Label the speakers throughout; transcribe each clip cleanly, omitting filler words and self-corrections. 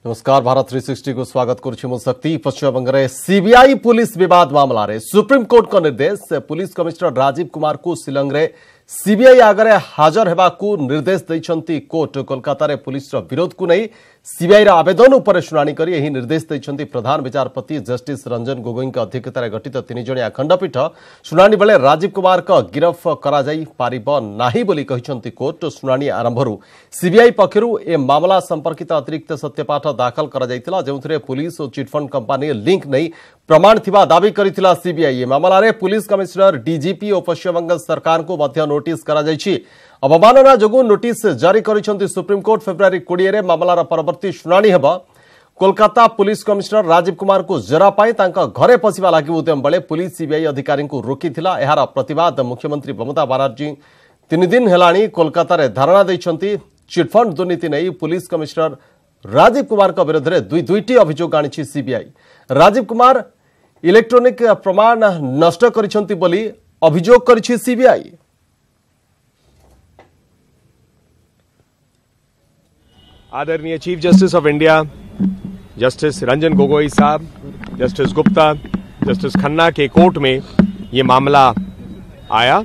Speaker 1: नमस्कार भारत 360 को स्वागत करुछि शक्ति। पश्चिमबंग में सीबीआई पुलिस विवाद मामला रे सुप्रीमकोर्ट का निर्देश। पुलिस कमिश्नर राजीव कुमार को शिलंग रे सीबीआई आगे हाजर हेबाकू निर्देश दैछंती कोर्ट। कोलकाता रे पुलिस विरोध को नहीं सीबीआई आवेदन उपर शुणाणी करी एही निर्देश दैछंती प्रधान विचारपति जस्टिस रंजन गोगोई अध्यक्षतार गठित 3 जणिया खंडपीठ। शुणाणी बेले राजीव कुमार का गिरफ करा जाई पारिबो नाही बोली कहिसंती कोर्ट। शुणाणी आरंभरू सीबीआई पक्षरु ए मामला संपर्कित अतिरिक्त सत्यपाठ दाखल करा जायतिला, जेउथरे पुलिस और चिटफंड कंपनी लिंक नहीं प्रमाण थिबा दाबी करिथिला सीबीआई। मामला रे पुलिस कमिश्नर डीजीपी और पश्चिमबंग सरकार को मध्य नोटिस करा जायछि। अवमानना जोगु नोटिस जारी करिसंती सुप्रीमकोर्ट। फेब्रुआरी 20 रे मामलार परवर्ती शुणाणी हेबा। कोलकाता पुलिस कमिश्नर राजीव कुमार को जेरा पाई तांका घरे पसिबा लागि उद्यम बेले पुलिस सीबीआई अधिकारी को रोकिथिला। एहार प्रतिवाद मुख्यमंत्री ममता बनर्जी 3 दिन हेलाणी कोलकाता रे धारणा दैछंती। चिटफंड दुर्नीति नहीं पुलिस कमिश्नर राजीव कुमार का विरोध में दुईटी अभियोग आनी सीबीआई। राजीव कुमार इलेक्ट्रोनिक प्रमाण नष्ट करिसंती बोली अभियोग करिछि सीबीआई।
Speaker 2: आदरणीय chief justice of India justice Ranjan Gogoi साहब, जस्टिस गुप्ता, जस्टिस खन्ना के कोर्ट में ये मामला आया।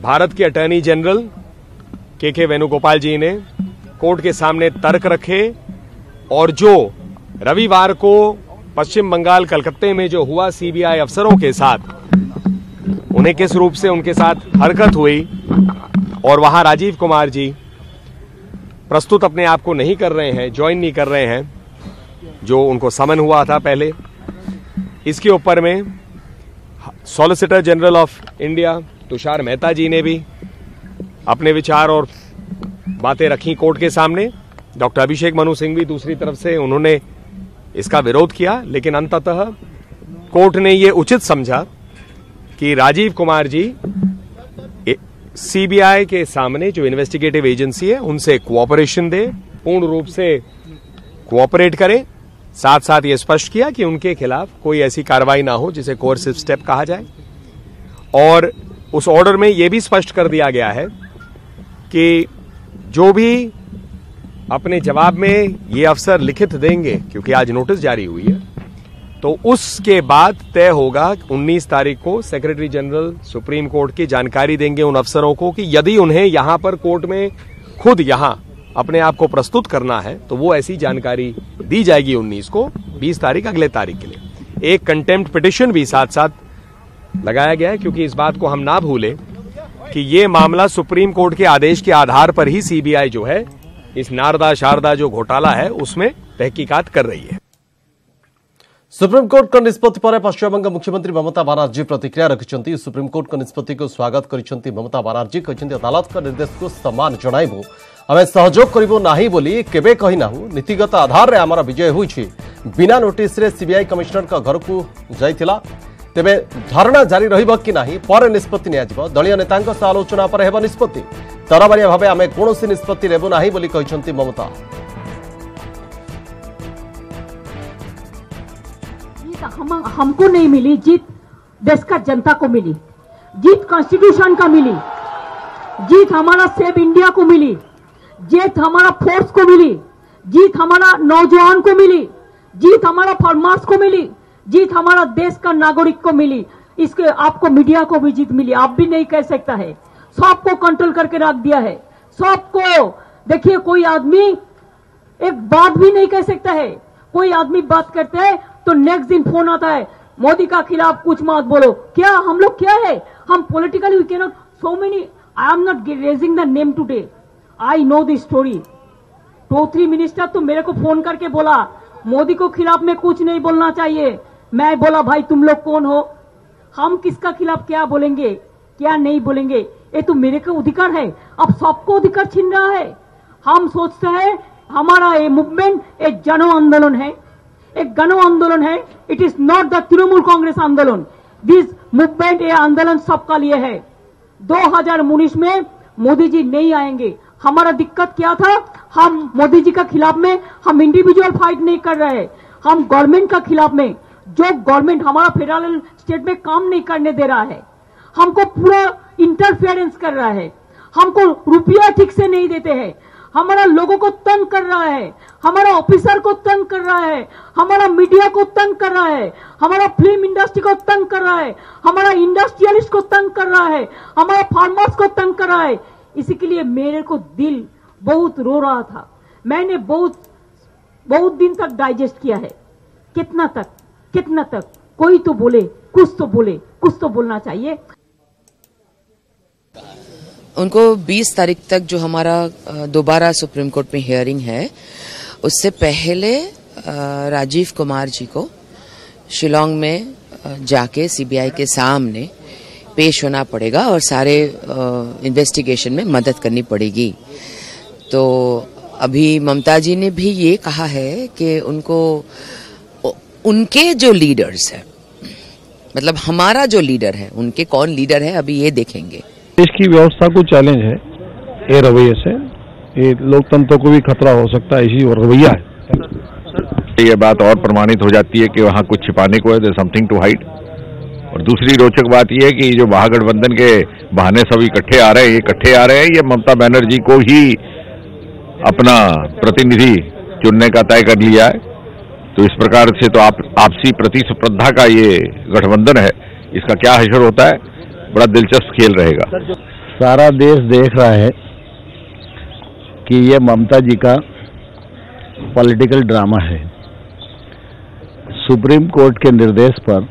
Speaker 2: भारत के अटॉर्नी जनरल के वेणुगोपाल जी ने कोर्ट के सामने तर्क रखे और जो रविवार को पश्चिम बंगाल कलकत्ते में जो हुआ सीबीआई अफसरों के साथ, उन्हें किस रूप से उनके साथ हरकत हुई और वहां राजीव कुमार जी प्रस्तुत अपने आप को नहीं कर रहे हैं, ज्वाइन नहीं कर रहे हैं, जो उनको समन हुआ था पहले। इसके ऊपर में solicitor general of India Tushar Mehta ji ने भी अपने विचार और बातें रखी कोर्ट के सामने। डॉक्टर अभिषेक मनु सिंह भी दूसरी तरफ से उन्होंने इसका विरोध किया, लेकिन अंततः कोर्ट ने यह उचित समझा कि राजीव कुमार जी सीबीआई के सामने जो इन्वेस्टिगेटिव एजेंसी है उनसे कोऑपरेशन दे, पूर्ण रूप से कोऑपरेट करे। साथ साथ ये स्पष्ट किया कि उनके खिलाफ कोई ऐसी कार्रवाई ना हो जिसे कोर्सिव स्टेप कहा जाए। और उस ऑर्डर में यह भी स्पष्ट कर दिया गया है कि जो भी अपने जवाब में ये अफसर लिखित देंगे, क्योंकि आज नोटिस जारी हुई है, तो उसके बाद तय होगा 19 तारीख को सेक्रेटरी जनरल सुप्रीम कोर्ट की जानकारी देंगे उन अफसरों को कि यदि उन्हें यहां पर कोर्ट में खुद यहां अपने आप को प्रस्तुत करना है तो वो ऐसी जानकारी दी जाएगी 19 को, 20 तारीख अगले तारीख के लिए। एक कंटेम्प्ट पिटिशन भी साथ साथ लगाया गया है, क्योंकि इस बात को हम ना भूलें कि ये मामला सुप्रीम कोर्ट के आदेश के आधार पर ही सीबीआई जो है इस नारदा शारदा जो घोटाला है उसमें तहकीकात कर रही है।
Speaker 1: सुप्रीम कोर्ट का निष्पत्ति पर पश्चिमबंग मुख्यमंत्री ममता बनर्जी प्रतिक्रिया रखिछंती। सुप्रीम कोर्ट का निष्पत्ति को स्वागत करिछंती ममता बनर्जी। कहछंती अदालत का निर्देश को सम्मान जणाइबो, आमे सहयोग करिबो नाही बोली केबे कहि नाहु। नीतिगत आधार रे हमर विजय होइछि। बिना नोटिस रे सीबीआई कमिश्नर का घर को जाइथिला, तेबे धारणा जारी रहिबो कि नाही पर निष्पत्ति निया जिवो। दलीय नेतांक सह आलोचना पर हेबो निष्पत्ति। तरबारिया भाबे आमे कोनोसी निष्पत्ति लेबो नाही बोली कहछंती ममता।
Speaker 3: हमको नहीं मिली जीत, देश का जनता को मिली जीत, कॉन्स्टिट्यूशन का मिली जीत, हमारा सेव इंडिया को मिली जीत, हमारा फोर्स को मिली जीत, हमारा नौजवान को मिली जीत, हमारा फार्मर्स को मिली जीत, हमारा देश का नागरिक को मिली। इसके आपको मीडिया को भी जीत मिली, आप भी नहीं कह सकता है। सबको कंट्रोल करके रख दिया है, सबको। देखिए कोई आदमी एक बात भी नहीं कह सकता है। कोई आदमी बात करते हैं तो नेक्स्ट दिन फोन आता है मोदी का खिलाफ कुछ मत बोलो। क्या हम लोग क्या है, हम politically we can not so many. I am not raising the name today, I know the story. 2-3 minister तो मेरे को फोन करके बोला मोदी को खिलाफ में कुछ नहीं बोलना चाहिए। मैं बोला भाई तुम लोग कौन हो, हम किसका खिलाफ क्या बोलेंगे क्या नहीं बोलेंगे, ये तो मेरे को अधिकार है। अब सबको अधिकार छीन रहा है। हम सोचते हैं हमारा ये मूवमेंट एक जन आंदोलन है, एक गण आंदोलन है। It is not the Trinamool Congress आंदोलन। दिस मूवमेंट, ये आंदोलन सबका लिए है। 2019 में मोदी जी नहीं आएंगे। हमारा दिक्कत क्या था, हम मोदी जी का खिलाफ में हम इंडिविजुअल फाइट नहीं कर रहे, हम गवर्नमेंट का खिलाफ में। जो गवर्नमेंट हमारा फेडरल स्टेट में काम नहीं करने दे रहा है, हमको पूरा इंटरफेरेंस कर रहा है, हमको रुपया ठीक से नहीं देते हैं, हमारा लोगों को तंग कर रहा है, हमारा ऑफिसर को तंग कर रहा है, हमारा मीडिया को तंग कर रहा है, हमारा फिल्म इंडस्ट्री को तंग कर रहा है, हमारा इंडस्ट्रियलिस्ट को तंग कर रहा है, हमारा फार्मर्स को तंग कर रहा है। इसी के लिए मेरे को दिल बहुत रो रहा था। मैंने बहुत दिन तक डाइजेस्ट किया है। कितना तक कोई तो बोले, कुछ तो बोलना चाहिए।
Speaker 4: उनको 20 तारीख तक जो हमारा दोबारा सुप्रीम कोर्ट में हियरिंग है, उससे पहले राजीव कुमार जी को शिलोंग में जाके सीबीआई के सामने पेश होना पड़ेगा और सारे इन्वेस्टिगेशन में मदद करनी पड़ेगी। तो अभी ममता जी ने भी ये कहा है कि उनके जो लीडर्स हैं, मतलब हमारा जो लीडर है, उनके कौन लीडर है अभी ये देखेंगे।
Speaker 5: देश की व्यवस्था को चैलेंज है ये रवैये से, ये लोकतंत्र को भी खतरा हो सकता है, इसी रवैया है।
Speaker 6: ये बात और प्रमाणित हो जाती है कि वहाँ कुछ छिपाने को है, देयर समथिंग टू हाइड। और दूसरी रोचक बात यह है कि जो महागठबंधन के बहाने सब इकट्ठे आ रहे हैं, ये ममता बनर्जी को ही अपना प्रतिनिधि चुनने का तय कर लिया है। तो इस प्रकार से तो आपसी प्रतिस्पर्धा का ये गठबंधन है, इसका क्या हशर होता है, बड़ा दिलचस्प खेल रहेगा।
Speaker 5: सारा देश देख रहा है कि ये ममता जी का पॉलिटिकल ड्रामा है। सुप्रीम कोर्ट के निर्देश पर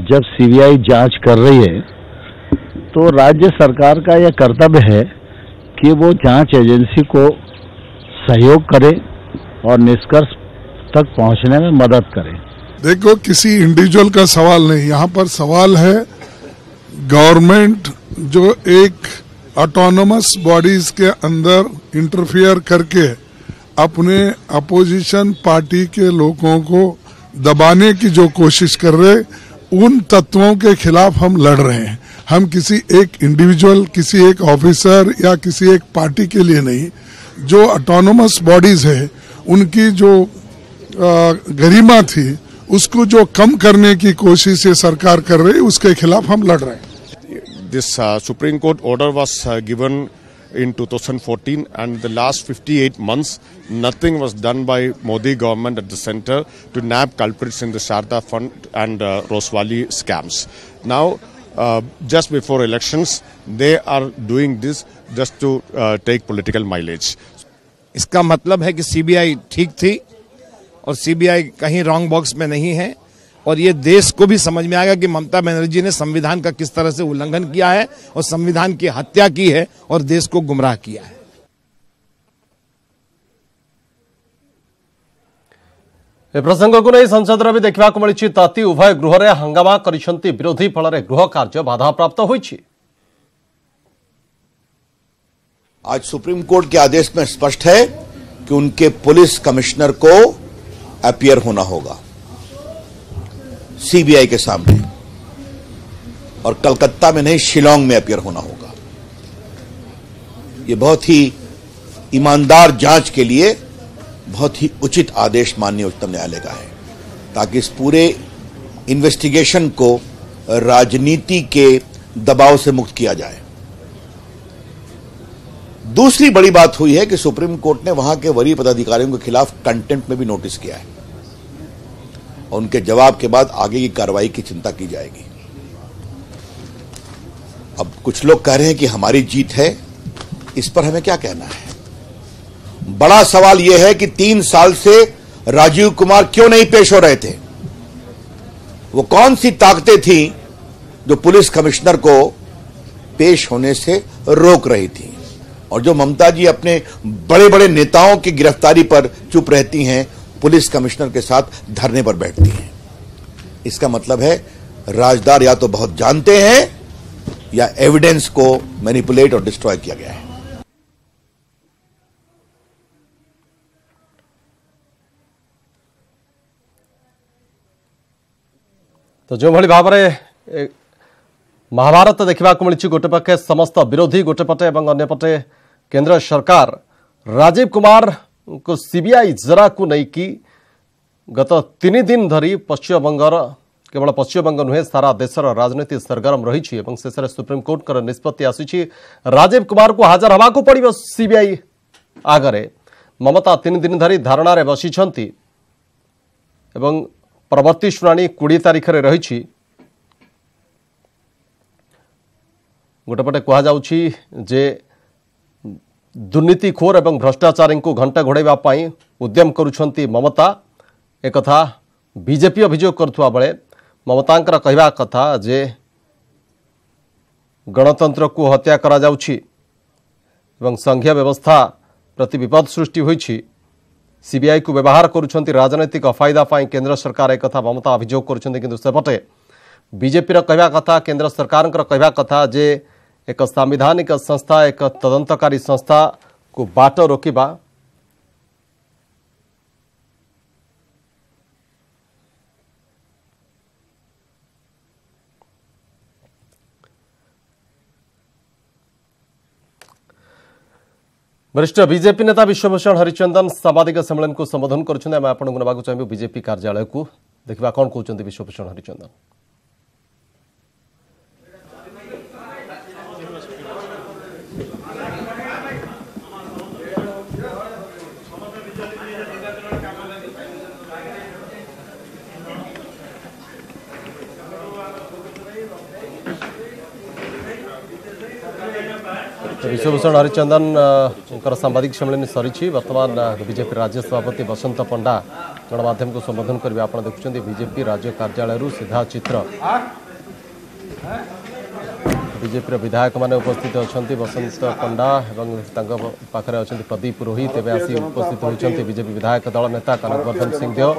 Speaker 5: जब सीबीआई जांच कर रही है, तो राज्य सरकार का यह कर्तव्य है कि वो जांच एजेंसी को सहयोग करे और निष्कर्ष तक पहुंचने में मदद करे।
Speaker 7: देखो, किसी इंडिविजुअल का सवाल नहीं, यहाँ पर सवाल है गवर्नमेंट जो एक ऑटोनोमस बॉडीज के अंदर इंटरफियर करके अपने अपोजिशन पार्टी के लोगों को दबाने की जो कोशिश कर रहे, उन तत्वों के खिलाफ हम लड़ रहे हैं। हम किसी एक इंडिविजुअल, किसी एक ऑफिसर या किसी एक पार्टी के लिए नहीं। जो ऑटोनोमस बॉडीज है, उनकी जो गरिमा थी, उसको जो कम करने की कोशिश ये सरकार कर रही है, उसके खिलाफ हम लड़ रहे हैं।
Speaker 8: This Supreme Court order was given in 2014, and the last 58 months nothing was done by Modi government at the center to nab culprits in the Sharda Fund and Roswali scams. Now just before elections they are doing this just to take political mileage.
Speaker 9: इसका मतलब है कि CBI ठीक थी और CBI कहीं wrong box में नहीं है, और ये देश को भी समझ में आएगा कि ममता बनर्जी ने संविधान का किस तरह से उल्लंघन किया है और संविधान की हत्या की है और देश को गुमराह किया है।
Speaker 1: ए प्रसंग को नहीं संसद भी देखा मिली ताती उभय गृह में हंगामा करिसेंती विरोधी फल गृह कार्य बाधाप्राप्त होइछि।
Speaker 10: आज सुप्रीम कोर्ट के आदेश में स्पष्ट है कि उनके पुलिस कमिश्नर को अपीयर होना होगा सीबीआई के सामने, और कलकत्ता में नहीं, शिलोंग में अपीयर होना होगा। यह बहुत ही ईमानदार जांच के लिए बहुत ही उचित आदेश माननीय उच्चतम न्यायालय का है, ताकि इस पूरे इन्वेस्टिगेशन को राजनीति के दबाव से मुक्त किया जाए। दूसरी बड़ी बात हुई है कि सुप्रीम कोर्ट ने वहां के वरीय पदाधिकारियों के खिलाफ कंटेम्प्ट में भी नोटिस किया है, और उनके जवाब के बाद आगे की कार्रवाई की चिंता की जाएगी। अब कुछ लोग कह रहे हैं कि हमारी जीत है, इस पर हमें क्या कहना है? बड़ा सवाल यह है कि 3 साल से राजीव कुमार क्यों नहीं पेश हो रहे थे? वो कौन सी ताकतें थी जो पुलिस कमिश्नर को पेश होने से रोक रही थी? और जो ममता जी अपने बड़े बड़े नेताओं की गिरफ्तारी पर चुप रहती हैं, पुलिस कमिश्नर के साथ धरने पर बैठती हैं। इसका मतलब है राजदार या तो बहुत जानते हैं या एविडेंस को मैनिपुलेट और डिस्ट्रॉय किया गया है।
Speaker 1: तो जो भाई भाव में महाभारत देखा मिली, गोटे पक्षे समस्त विरोधी गोटे पटे और अन्य पटे केंद्र सरकार राजीव कुमार को सीबीआई जरा को नहीं कि गत 3 दिन धरी पश्चिमबंगर केवल पश्चिमबंग नुहे सारा देशर राजनीति सरगरम रही शेष सुप्रीमकोर्ट निष्पत्ति आसी राजीव कुमार को हाजर हवा को पड़ो सीबीआई आगरे ममता 3 दिन धरी धारणा रे बसिछंती एवं परवर्ती शुणाणी 20 तारिख रे रहिछि। गोटेपटे कह जाउछि जे दुर्नीतिखोर एवं भ्रष्टाचारी को घंटा घोड़ाइबा पई उद्यम करुछंती ममता। एक कथा बीजेपी अभियोग करथुआ बेले ममतांकर कहवा कथा जे गणतंत्र को हत्या करा जाउछि एवं संघीय व्यवस्था प्रति विपद सृष्टि होइछि। सीबीआई को व्यवहार करुछंती राजनैतिक फायदा पई केंद्र सरकार एक कथा ममता अभियोग करुछंती। किंतु सेपटे बीजेपी रा कहवा कथा केंद्र सरकार कहवा कथा जे एक संवैधानिक संस्था एक तदंतकारी संस्था को बाट रोकिबा वरिष्ठ बीजेपी नेता विश्वभूषण हरिचंदन सामाजिक सम्मेलन को संबोधन कर चाहिए बीजेपी कार्यालय को देखा कौन कहते विश्वभूषण हरिचंदन। विश्वभूषण हरिचंदन सांबादिक सम्मेलन सरी बर्तमान बीजेपी राज्य सभापति बसंत पंडा गणमाध्यम को संबोधन करेंगे। आप देखुं बीजेपी राज्य कार्यालय सीधा चित्र बीजेपी विधायक माने उपस्थित अच्छा बसंत पंडा और पाखे अच्छा प्रदीप पुरोहित एवं आसी उपस्थित होती बीजेपी विधायक दल नेता कनकवर्धन सिंहदेव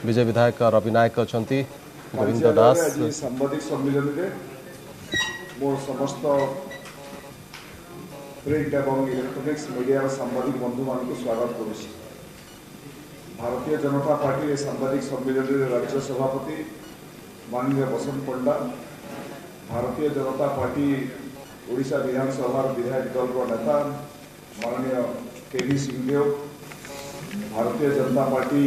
Speaker 1: बीजेपी विधायक रवि नायक अच्छा गोविंद दास
Speaker 11: सांबादिक सम्मेलन प्रिंट एवं इलेक्ट्रोनिक्स मीडिया सांबादिक बंधु मान स्वागत करुछि। भारतीय जनता पार्टी सांबादिक सम्मेलन राज्य सभापति माननीय बसंत पंडा भारतीय जनता पार्टी ओडिशा विधानसभा विधायक दल नेता माननीय केवी सिंहदेव भारतीय जनता पार्टी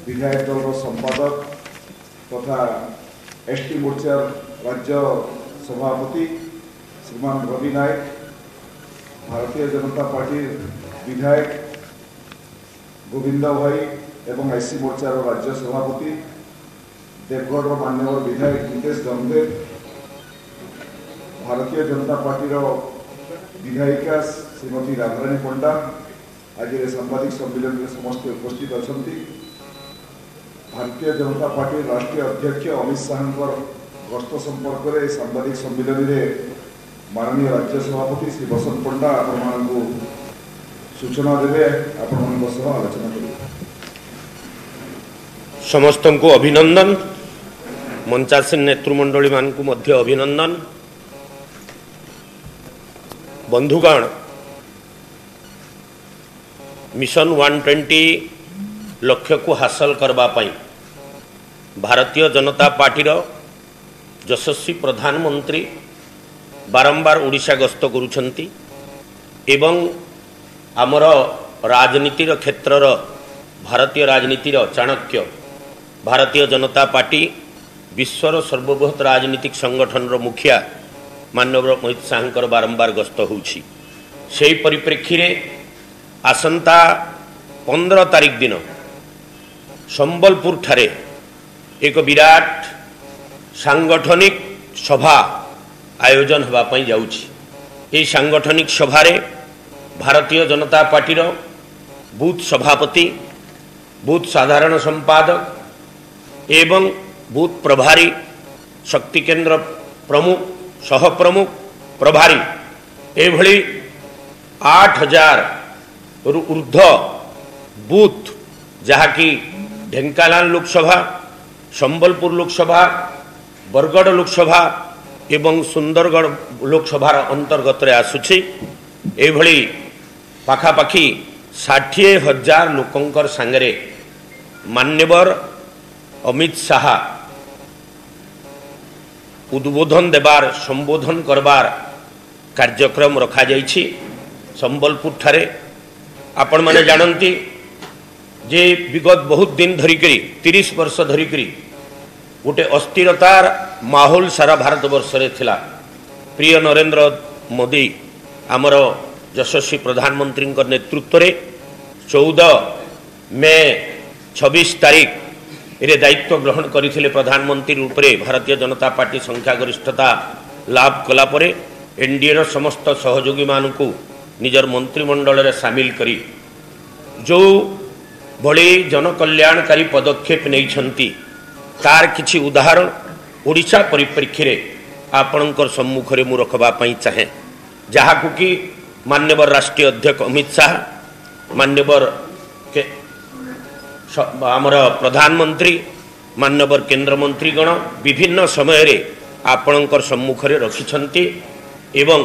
Speaker 11: विधायक दल संपादक तथा एसटी मोर्चा राज्य सभापति श्रीमान रवि नायक भारतीय जनता पार्टी विधायक गोविंद भाई एवं आईसी मोर्चार राज्य सभापति देवगढ़ मान्यवर विधायक नितेश गंगदेव भारतीय जनता पार्टी विधायिका श्रीमती राधारानी पंडा आज सांबादिक सम्मेलन में समस्त उपस्थित अच्छा। भारतीय जनता पार्टी राष्ट्रीय अध्यक्ष अमित शाह गस्त संपर्क में सांबादिक सम्मेलन में माननीय राज्य सभापति श्री बसंत पंडा आपण सूचना देवे आपण आलोचना करेंगे।
Speaker 12: समस्त को अभिनंदन मंचासीन नेतृमंडली मान को मध्य अभिनंदन। बंधुगण मिशन 120 लक्ष्य को हासिल करबा पई भारतीय जनता पार्टी यशस्वी प्रधानमंत्री बारंबार ओडिशा गस्त करुछंती एवं आमर राजनीतिर क्षेत्रर भारतीय राजनीतिर चाणक्य भारतीय जनता पार्टी विश्वर सर्वबृहत राजनीतिक संगठन मुखिया माननीय मोहित शाहंकर बारंबार गस्त होउछि। सेही परिप्रेक्षी रे आसंता 15 तारिख दिन संबलपुर ठारे एक विराट सांगठनिक सभा आयोजन होगापाई जाउछि। सांगठनिक सभारे भारतीय जनता पार्टीर बूथ सभापति बूथ साधारण संपादक एवं बूथ प्रभारी शक्ति केंद्र प्रमुख सह प्रमुख प्रभारी एभली 8000 ऊर्ध्व बूथ जहाँकि ढेंकानाल लोकसभा संबलपुर लोकसभा बरगढ़ लोकसभा एवं सुंदरगढ़ लोकसभार अंतर्गत आसुछि। एभली पाखापाखि 60,000 लोकंकर सांगरे मान्यवर अमित शाह उद्बोधन देवार संबोधन करबार कार्यक्रम रखा जाइछि। संबलपुर ठारे आपण माने जानती जे विगत बहुत दिन धरिकरी 30 वर्ष धरिकरी गोटे अस्थिरतार माहौल सारा भारत वर्ष रे थिला। प्रिय नरेंद्र मोदी आमर यशस्वी प्रधानमंत्री नेतृत्व में 14 मई 26 तारीख रे दायित्व ग्रहण करथिले प्रधानमंत्री रूप में भारतीय जनता पार्टी संख्यागरिष्ठता लाभ कला परे एनडीए समस्त सहयोगी मानू निजर मंत्रिमंडल रे सामिल करी जो भली जनकल्याणकारी पदक्षेप नहीं तार किछि उदाहरण ओडिशा परिप्रेक्षी रे आपणकर सम्मुख रे मु रखबा पई चाहे जहाकु कि माननीय राष्ट्रीय अध्यक्ष अमित शाह माननीय आमर प्रधानमंत्री माननीय केंद्र मंत्रीगण विभिन्न समय रे आपणकर सम्मुख रे रखिछंती एवं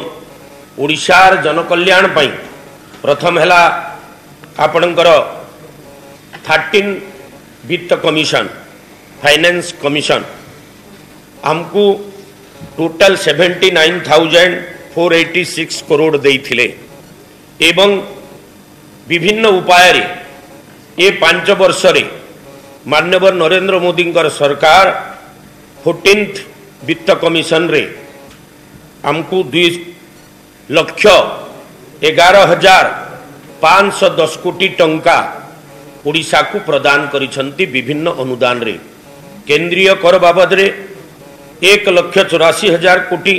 Speaker 12: ओडिशार जनकल्याण पई प्रथम हैला आपणकर 13 वित्त कमिशन फाइनेंस कमिशन हमको टोटल 79,486 करोड़ देइथिले एवं विभिन्न उपाय रे ये 5 वर्ष रे माननीय नरेंद्र मोदी सरकार 14th वित्त कमिशन रे हमको 2,11,510 कोटी टंका ओडिशा को प्रदान करिसंती विभिन्न अनुदान रे केंद्रीय कर बाबद रे 1,84,000 कोटी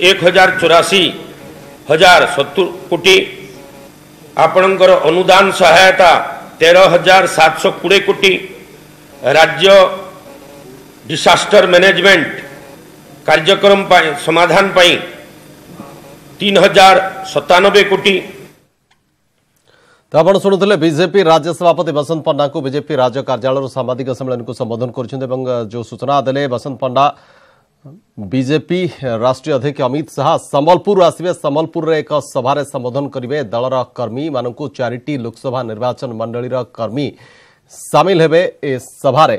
Speaker 12: 1,84,070 कोटी आपणकर अनुदान सहायता 13,720 कोटी राज्य डिसास्टर मैनेजमेंट कार्यक्रम समाधान पाई 3,097 कोटी।
Speaker 1: तो आप शुणुले बीजेपी राज्य सभापति बसंत पंडा को बीजेपी राज्य कार्यालय सांबादिक सम्मेलन को संबोधन कर जो सूचना देले बसंत पंडा बीजेपी राष्ट्रीय अध्यक्ष अमित शाह संबलपुर आसवे संबलपुर रे एक सभा संबोधन करेंगे दलर कर्मी मानू 4टी लोकसभा निर्वाचन मंडली कर्मी सामिल हेबे ए सभा रे।